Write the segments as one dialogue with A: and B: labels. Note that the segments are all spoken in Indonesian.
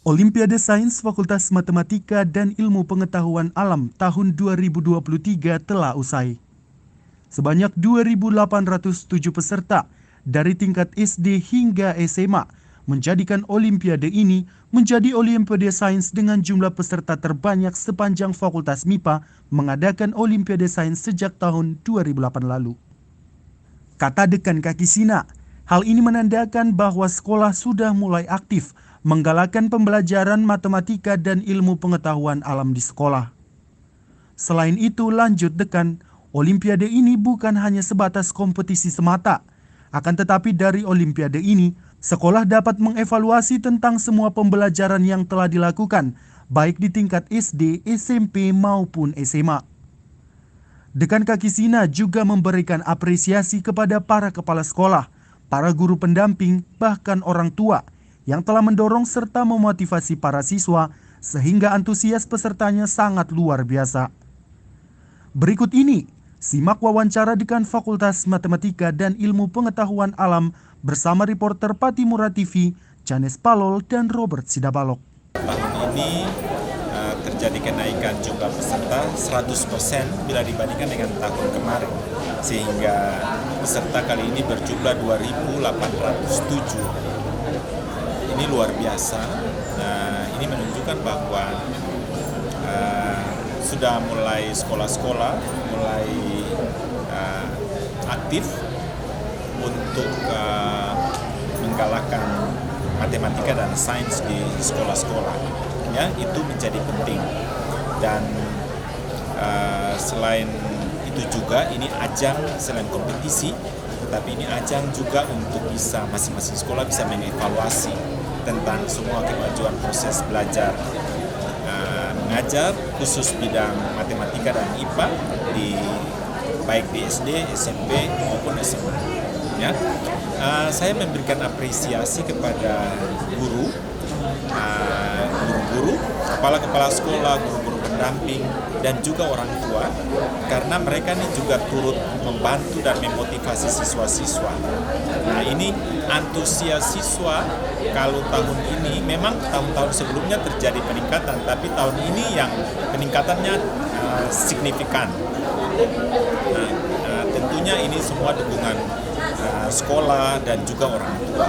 A: Olimpiade Sains Fakultas Matematika dan Ilmu Pengetahuan Alam tahun 2023 telah usai. Sebanyak 2.807 peserta dari tingkat SD hingga SMA menjadikan Olimpiade ini menjadi Olimpiade Sains dengan jumlah peserta terbanyak sepanjang Fakultas MIPA mengadakan Olimpiade Sains sejak tahun 2008 lalu. Kata Dekan Kakisina, hal ini menandakan bahwa sekolah sudah mulai aktif menggalakkan pembelajaran matematika dan ilmu pengetahuan alam di sekolah. Selain itu, lanjut Dekan, Olimpiade ini bukan hanya sebatas kompetisi semata. Akan tetapi dari Olimpiade ini, sekolah dapat mengevaluasi tentang semua pembelajaran yang telah dilakukan, baik di tingkat SD, SMP, maupun SMA. Dekan Kakisina juga memberikan apresiasi kepada para kepala sekolah, para guru pendamping, bahkan orang tua, yang telah mendorong serta memotivasi para siswa sehingga antusias pesertanya sangat luar biasa. Berikut ini, simak wawancara Dekan Fakultas Matematika dan Ilmu Pengetahuan Alam bersama reporter Patimura TV, Janes Palol dan Robert Sidabalok.
B: Tahun ini terjadi kenaikan jumlah peserta 100% bila dibandingkan dengan tahun kemarin, sehingga peserta kali ini berjumlah 2.807. Ini luar biasa. Ini menunjukkan bahwa sudah mulai sekolah-sekolah mulai aktif untuk menggalakkan matematika dan sains di sekolah-sekolah. Ya, itu menjadi penting. Dan selain itu juga ini ajang selain kompetisi, tetapi ini ajang juga untuk bisa masing-masing sekolah bisa mengevaluasi tentang semua kemajuan proses belajar mengajar khusus bidang matematika dan IPA baik di SD, SMP maupun SMA. Ya, saya memberikan apresiasi kepada guru, kepala-kepala sekolah, guru-guru pendamping, dan juga orang tua, karena mereka ini juga turut membantu dan memotivasi siswa-siswa. Nah, ini antusias siswa kalau tahun ini, memang tahun-tahun sebelumnya terjadi peningkatan, tapi tahun ini yang peningkatannya signifikan. Tentunya ini semua dukungan sekolah dan juga orang tua,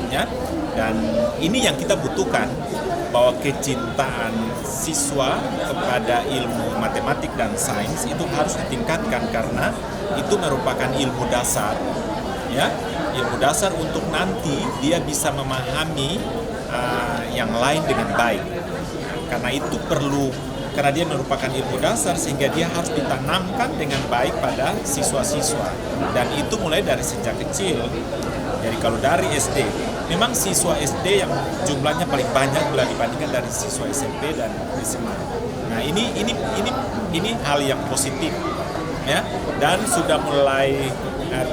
B: ya. Dan ini yang kita butuhkan, bahwa kecintaan siswa kepada ilmu matematik dan sains itu harus ditingkatkan, karena itu merupakan ilmu dasar, ya, ilmu dasar untuk nanti dia bisa memahami yang lain dengan baik. Karena itu perlu, karena dia merupakan ilmu dasar, sehingga dia harus ditanamkan dengan baik pada siswa-siswa, dan itu mulai dari sejak kecil. Jadi kalau dari SD, memang siswa SD yang jumlahnya paling banyak bila dibandingkan dari siswa SMP dan SMA. Nah, ini hal yang positif, ya, dan sudah mulai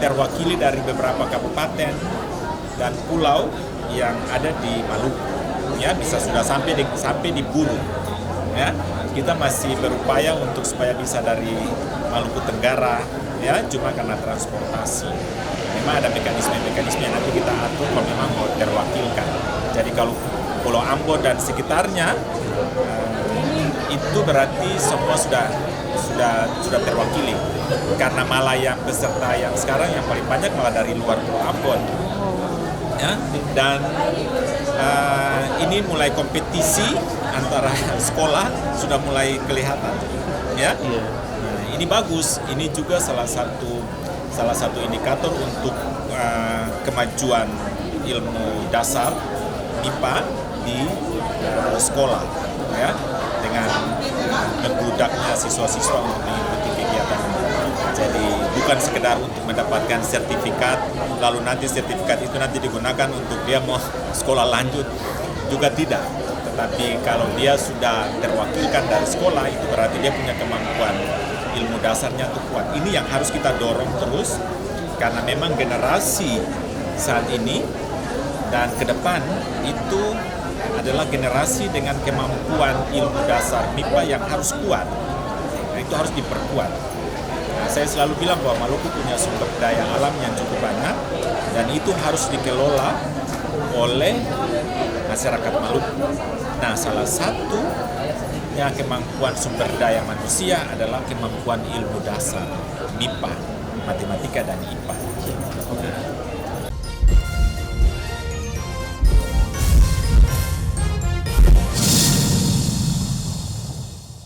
B: terwakili dari beberapa kabupaten dan pulau yang ada di Maluku, ya, bisa sudah sampai di Bulu, ya. Kita masih berupaya untuk supaya bisa dari Maluku Tenggara, ya, cuma karena transportasi. Memang ada mekanisme yang nanti kita atur kalau memang mau terwakilkan. Jadi kalau Pulau Ambon dan sekitarnya itu berarti semua sudah terwakili. Karena malah yang peserta yang sekarang yang paling banyak malah dari luar Pulau Ambon. Ya, dan ini mulai kompetisi antara sekolah sudah mulai kelihatan, ya. Nah, ini bagus. Ini juga salah satu indikator untuk kemajuan ilmu dasar MIPA di sekolah, ya, dengan membludaknya siswa-siswa untuk mengikuti kegiatan ini. Jadi bukan sekedar untuk mendapatkan sertifikat, lalu nanti sertifikat itu nanti digunakan untuk dia mau sekolah lanjut, juga tidak. Tetapi kalau dia sudah terwakilkan dari sekolah, itu berarti dia punya kemampuan ilmu dasarnya itu kuat. Ini yang harus kita dorong terus, karena memang generasi saat ini dan ke depan itu adalah generasi dengan kemampuan ilmu dasar MIPA yang harus kuat. Nah, itu harus diperkuat. Nah, saya selalu bilang bahwa Maluku punya sumber daya alam yang cukup banyak, dan itu harus dikelola oleh masyarakat Maluku. Nah, salah satunya kemampuan sumber daya manusia adalah kemampuan ilmu dasar, MIPA, matematika dan IPA.